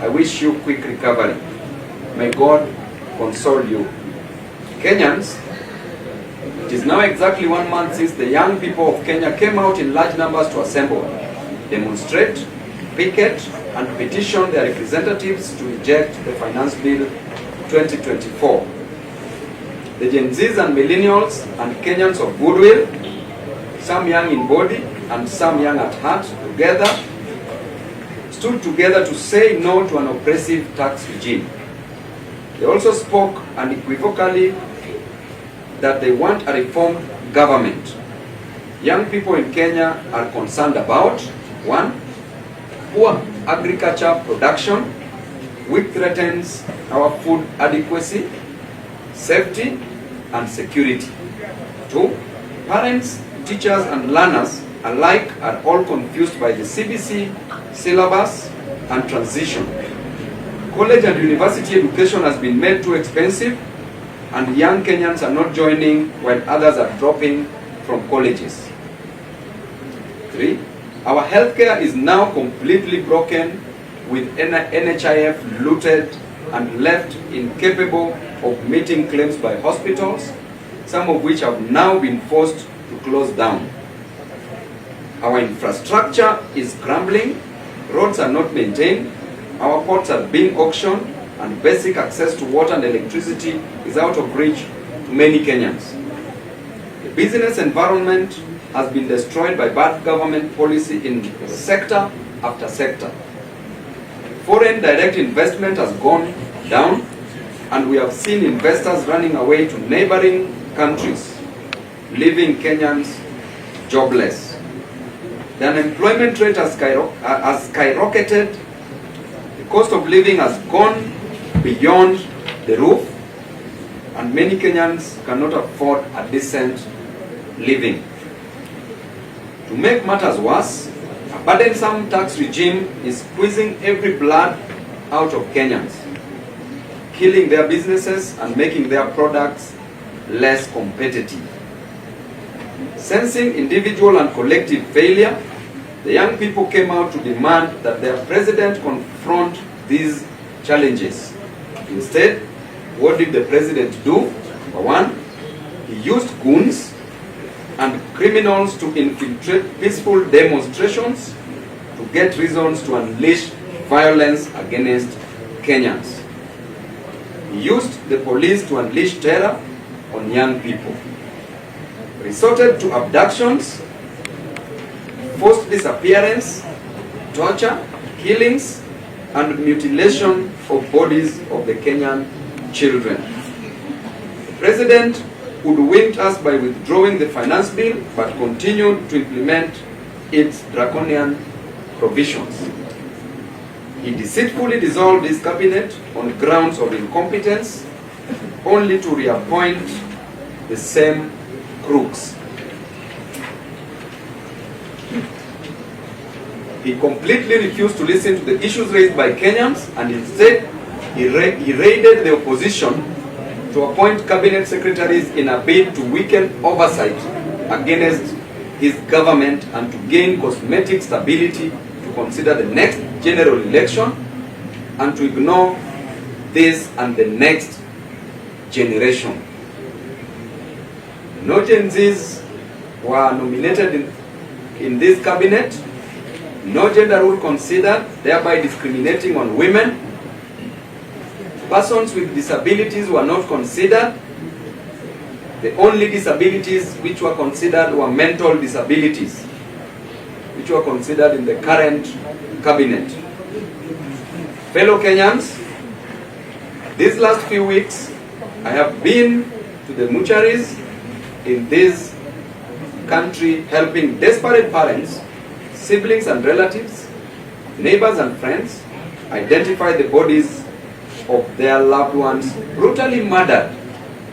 I wish you quick recovery. May God console you. Kenyans, it is now exactly 1 month since the young people of Kenya came out in large numbers to assemble, demonstrate, picket, and petition their representatives to reject the Finance Bill 2024. The Gen Zs and Millennials and Kenyans of goodwill, some young in body and some young at heart, stood together to say no to an oppressive tax regime. They also spoke unequivocally that they want a reformed government. Young people in Kenya are concerned about 1. Poor agriculture production, which threatens our food adequacy, safety, and security. 2. Parents, teachers, and learners alike are all confused by the CBC syllabus and transition. College and university education has been made too expensive, and young Kenyans are not joining while others are dropping from colleges. 3. Our healthcare is now completely broken, with NHIF looted and left incapable of meeting claims by hospitals, some of which have now been forced to close down. Our infrastructure is crumbling, roads are not maintained, our ports are being auctioned, and basic access to water and electricity is out of reach to many Kenyans. The business environment has been destroyed by bad government policy in sector after sector. Foreign direct investment has gone down, and we have seen investors running away to neighboring countries, leaving Kenyans jobless. The unemployment rate has skyrocketed, the cost of living has gone beyond the roof, and many Kenyans cannot afford a decent living. To make matters worse, a burdensome tax regime is squeezing every blood out of Kenyans, killing their businesses and making their products less competitive. Sensing individual and collective failure, the young people came out to demand that their president confront these challenges. Instead, what did the president do? For one, he used goons and criminals to infiltrate peaceful demonstrations to get reasons to unleash violence against Kenyans. He used the police to unleash terror on young people. Resorted to abductions, forced disappearance, torture, killings, and mutilation of bodies of the Kenyan children. The president hoodwinked us by withdrawing the finance bill, but continued to implement its draconian provisions. He deceitfully dissolved his cabinet on grounds of incompetence, only to reappoint the same crooks. He completely refused to listen to the issues raised by Kenyans, and instead he raided the opposition to appoint cabinet secretaries in a bid to weaken oversight against his government and to gain cosmetic stability to consider the next general election and to ignore this and the next generation. No Gen Zs were nominated in this cabinet, no gender rule considered, thereby discriminating on women. Persons with disabilities were not considered. The only disabilities which were considered were mental disabilities, which were considered in the current cabinet. Fellow Kenyans, these last few weeks, I have been to the mortuaries in this country helping desperate parents, siblings and relatives, neighbors and friends identify the bodies of their loved ones brutally murdered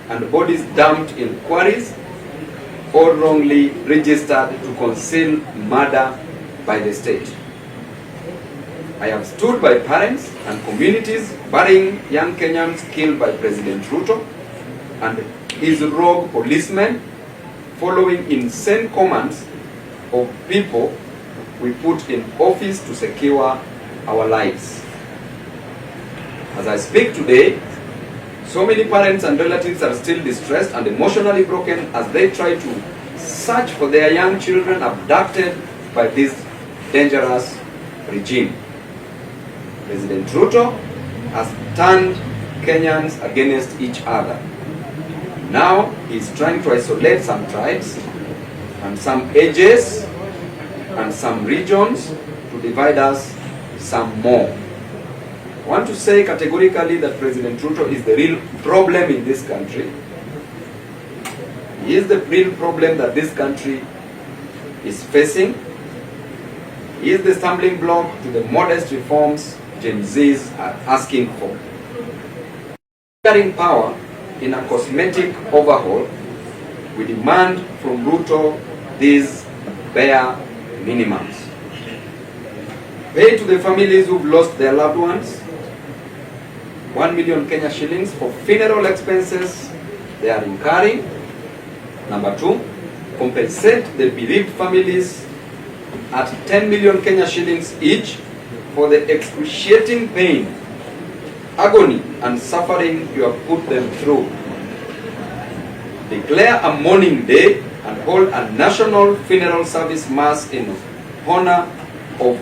and bodies dumped in quarries or wrongly registered to conceal murder by the state. I have stood by parents and communities burying young Kenyans killed by President Ruto and his rogue policemen following insane commands of people we put in office to secure our lives. As I speak today, so many parents and relatives are still distressed and emotionally broken as they try to search for their young children abducted by this dangerous regime. President Ruto has turned Kenyans against each other. Now he is trying to isolate some tribes and some ages and some regions to divide us some more. I want to say categorically that President Ruto is the real problem in this country. He is the real problem that this country is facing. He is the stumbling block to the modest reforms Gen Zs are asking for. Carrying power in a cosmetic overhaul, we demand from Ruto these bare minimums. Pay to the families who've lost their loved ones 1 million Kenya shillings for funeral expenses they are incurring. Number 2, compensate the bereaved families at 10 million Kenya shillings each for the excruciating pain, agony, and suffering you have put them through. Declare a mourning day and hold a national funeral service mass in honor of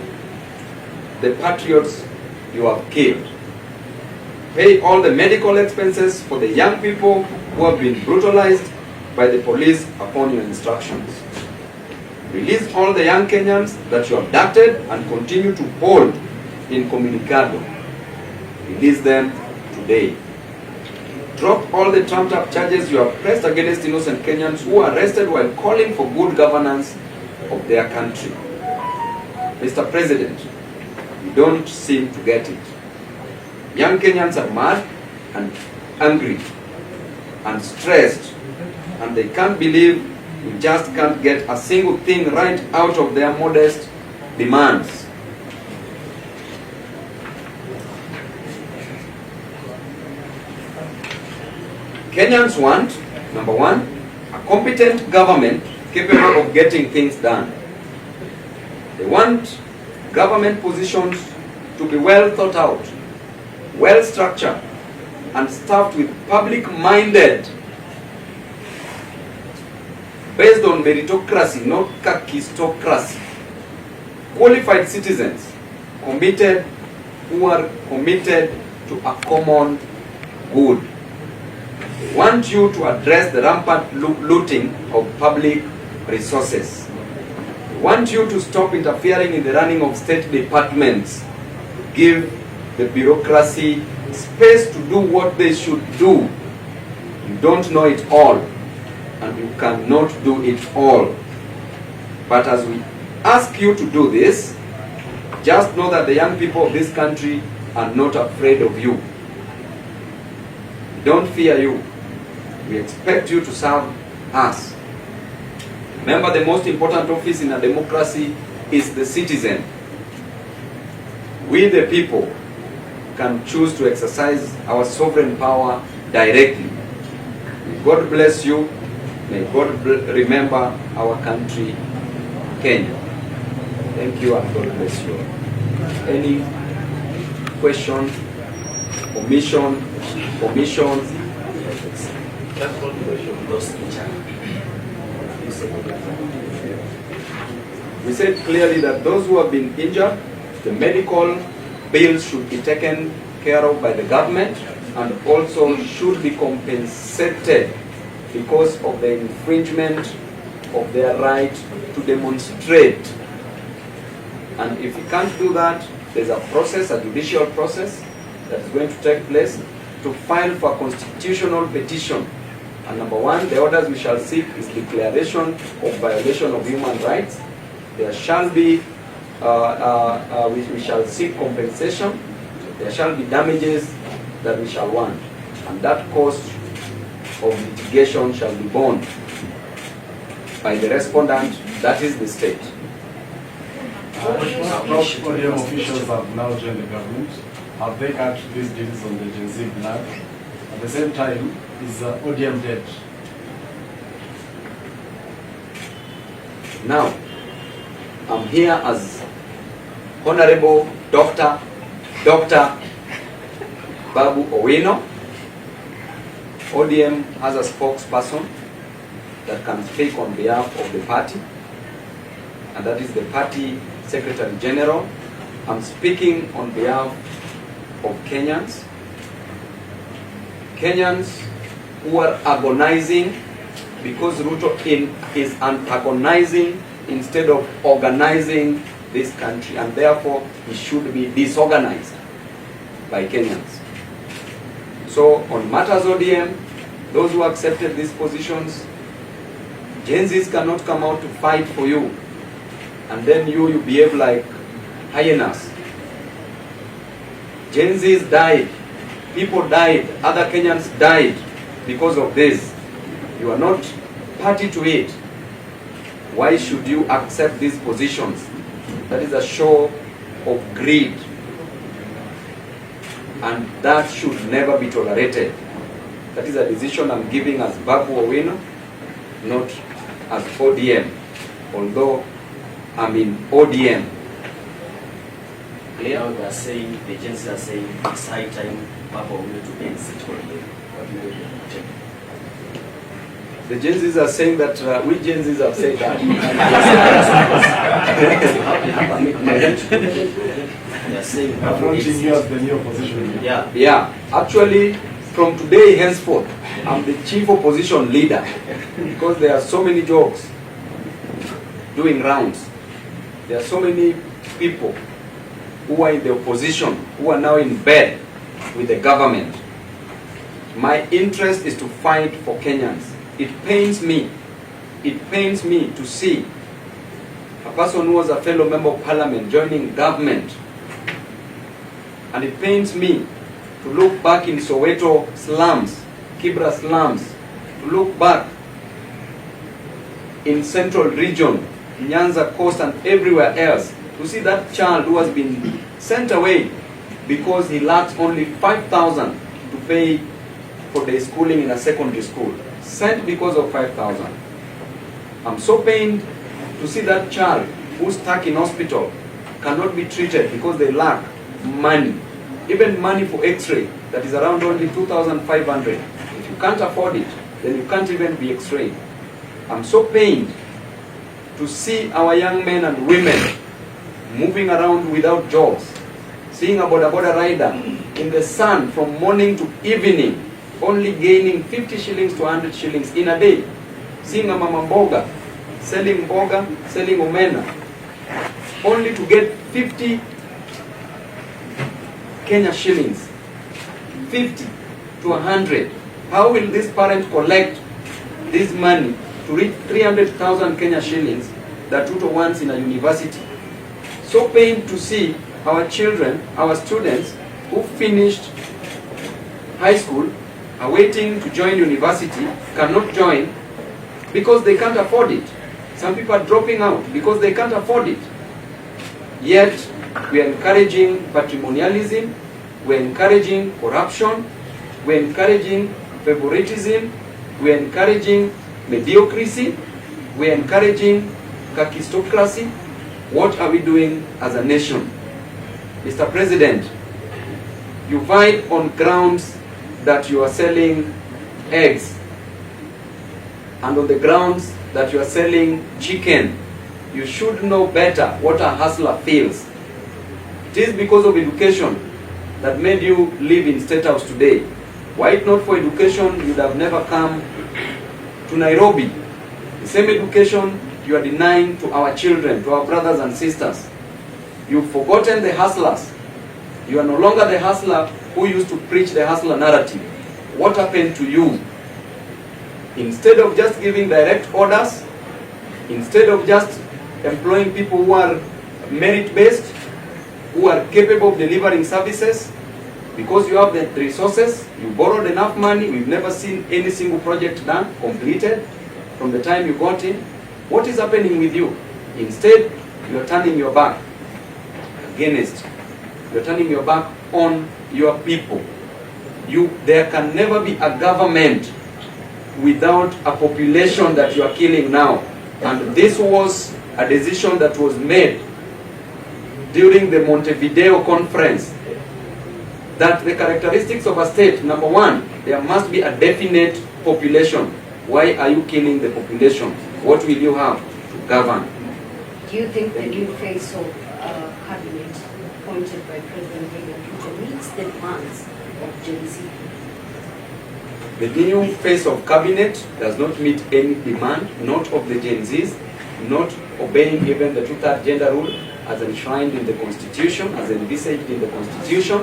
the patriots you have killed. Pay all the medical expenses for the young people who have been brutalized by the police upon your instructions. Release all the young Kenyans that you abducted and continue to hold incommunicado. Release them today. Drop all the trumped-up charges you have pressed against innocent Kenyans who were arrested while calling for good governance of their country. Mr. President, you don't seem to get it. Young Kenyans are mad and angry and stressed, and they can't believe we just can't get a single thing right out of their modest demands. Kenyans want, number 1, a competent government capable of getting things done. They want government positions to be well thought out, well structured, and staffed with public-minded, based on meritocracy, not kakistocracy, qualified citizens committed, who are committed to a common good. We want you to address the rampant looting of public resources. We want you to stop interfering in the running of state departments. Give the bureaucracy space to do what they should do. You don't know it all, and you cannot do it all. But as we ask you to do this, just know that the young people of this country are not afraid of you. We don't fear you. We expect you to serve us. Remember, the most important office in a democracy is the citizen. We, the people, can choose to exercise our sovereign power directly. May God bless you. May God remember our country, Kenya. Thank you, and God bless you. Any question, commission? Just one question, lost each other. We said clearly that those who have been injured, the medical bills should be taken care of by the government and also should be compensated because of the infringement of their right to demonstrate. And if we can't do that, there's a process, a judicial process, that is going to take place to file for a constitutional petition. And number 1, the orders we shall seek is declaration of violation of human rights. There shall be, we shall seek compensation. There shall be damages that we shall want. And that cost of litigation shall be borne by the respondent, that is the state. ODM officials have now joined the government. Have they cut these deals on the Gen Z blood? At the same time, is ODM dead? Now, I'm here as Honorable Dr. Babu Owino. ODM has a spokesperson that can speak on behalf of the party, and that is the party Secretary General. I'm speaking on behalf of Kenyans. Kenyans who are agonizing because Ruto is antagonizing instead of organizing this country, and therefore he should be disorganized by Kenyans. So on matters ODM, those who accepted these positions, Gen Zs cannot come out to fight for you, and then you behave like hyenas. Gen Zs died, people died, other Kenyans died because of this. You are not party to it. Why should you accept these positions? That is a show of greed, and that should never be tolerated. That is a decision I'm giving as Babu Owino, not as ODM, although I'm in ODM. Now they are saying, the agencies are saying it's high time Babu Owino to exit ODM. What do you think? The Gen Zs are saying that, we Gen Zs have said that. They are saying approaching you as the new opposition. Yeah. Yeah, actually, from today henceforth, I'm the chief opposition leader because there are so many jokes doing rounds. There are so many people who are in the opposition who are now in bed with the government. My interest is to fight for Kenyans. It pains me to see a person who was a fellow member of parliament joining government. And it pains me to look back in Soweto slums, Kibra slums, to look back in Central Region, Nyanza Coast and everywhere else, to see that child who has been sent away because he lacks only 5,000 to pay for their schooling in a secondary school. Sent because of 5,000. I'm so pained to see that child who's stuck in hospital cannot be treated because they lack money. Even money for x-ray, that is around only 2,500. If you can't afford it, then you can't even be x-rayed. I'm so pained to see our young men and women moving around without jobs, seeing a boda rider in the sun from morning to evening, only gaining 50 shillings to 100 shillings in a day. Seeing a mama mboga, selling omena, only to get 50 Kenya shillings, 50 to 100. How will this parent collect this money to reach 300,000 Kenya shillings that Ruto wants in a university? So pained to see our children, our students who finished high school, are waiting to join university, cannot join because they can't afford it. Some people are dropping out because they can't afford it. Yet, we are encouraging patrimonialism, we are encouraging corruption, we are encouraging favoritism, we are encouraging mediocrity, we are encouraging kakistocracy. What are we doing as a nation? Mr. President, you fight on grounds that you are selling eggs, and on the grounds that you are selling chicken. You should know better what a hustler feels. It is because of education that made you live in State House today. Were it not for education, you would have never come to Nairobi. The same education you are denying to our children, to our brothers and sisters. You've forgotten the hustlers. You are no longer the hustler who used to preach the hustler narrative. What happened to you? Instead of just giving direct orders, instead of just employing people who are merit-based, who are capable of delivering services, because you have the resources, you borrowed enough money, we've never seen any single project done, completed, from the time you got in. What is happening with you? Instead, you are turning your back against, you are turning your back on your people. There can never be a government without a population that you are killing now. And this was a decision that was made during the Montevideo conference that the characteristics of a state, number one, there must be a definite population. Why are you killing the population? What will you have to govern? Do you think the new face of cabinet appointed by President Ruto meets the demands of Gen Z? The new face of cabinet does not meet any demand, not of the Gen Zs, not obeying even the 2/3 gender rule as enshrined in the Constitution, as envisaged in the Constitution.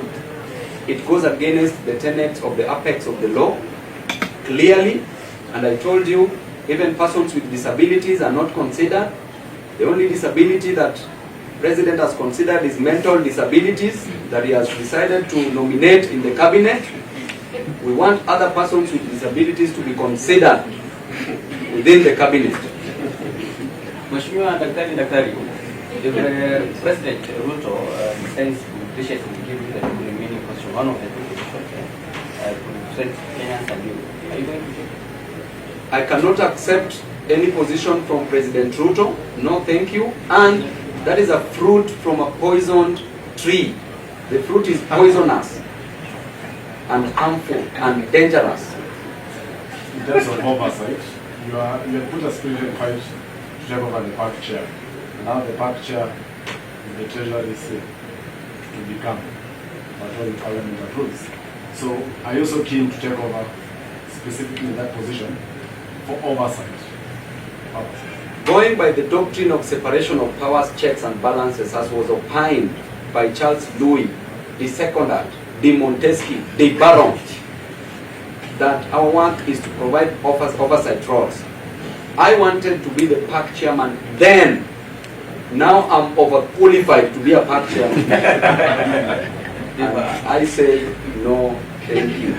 It goes against the tenets of the apex of the law, clearly, and I told you, even persons with disabilities are not considered. The only disability that President has considered is mental disabilities that he has decided to nominate in the cabinet. We want other persons with disabilities to be considered within the cabinet. Mheshimiwa Daktari, if President Ruto sends wishes to give you the remaining question, one of the two questions, to send Kenyans and you, are you going to take it? I cannot accept any position from President Ruto, no thank you, and that is a fruit from a poisoned tree. The fruit is poisonous and harmful and dangerous. In terms of oversight, you have put a spirited fight to take over the park chair. Now the park chair is the treasury seat to become whatever the parliament approves. So are you also keen to take over specifically that position for oversight? Going by the doctrine of separation of powers, checks and balances as was opined by Charles Louis, the Secondant, de Montesquieu, de Baron, that our work is to provide oversight roles. I wanted to be the park chairman then. Now I'm overqualified to be a park chairman. And I say no, thank you.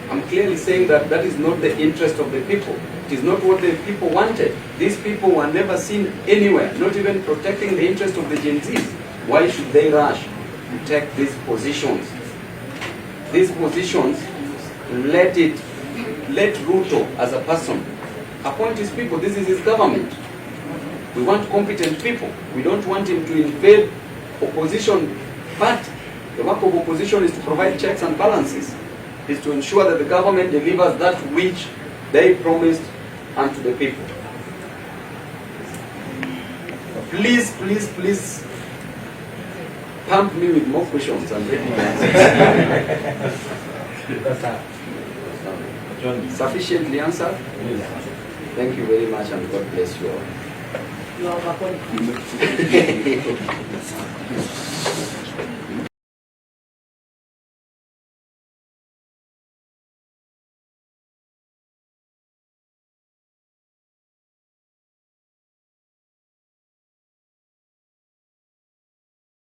I'm clearly saying that that is not the interest of the people. It is not what the people wanted. These people were never seen anywhere, not even protecting the interest of the Gen Zs. Why should they rush to take these positions? These positions, let Ruto as a person appoint his people. This is his government. We want competent people. We don't want him to invade opposition, but the work of opposition is to provide checks and balances, is to ensure that the government delivers that which they promised unto the people. Please, please, please pump me with more questions and ready to answer. Sufficiently answered? Thank you very much and God bless you all. You are welcome.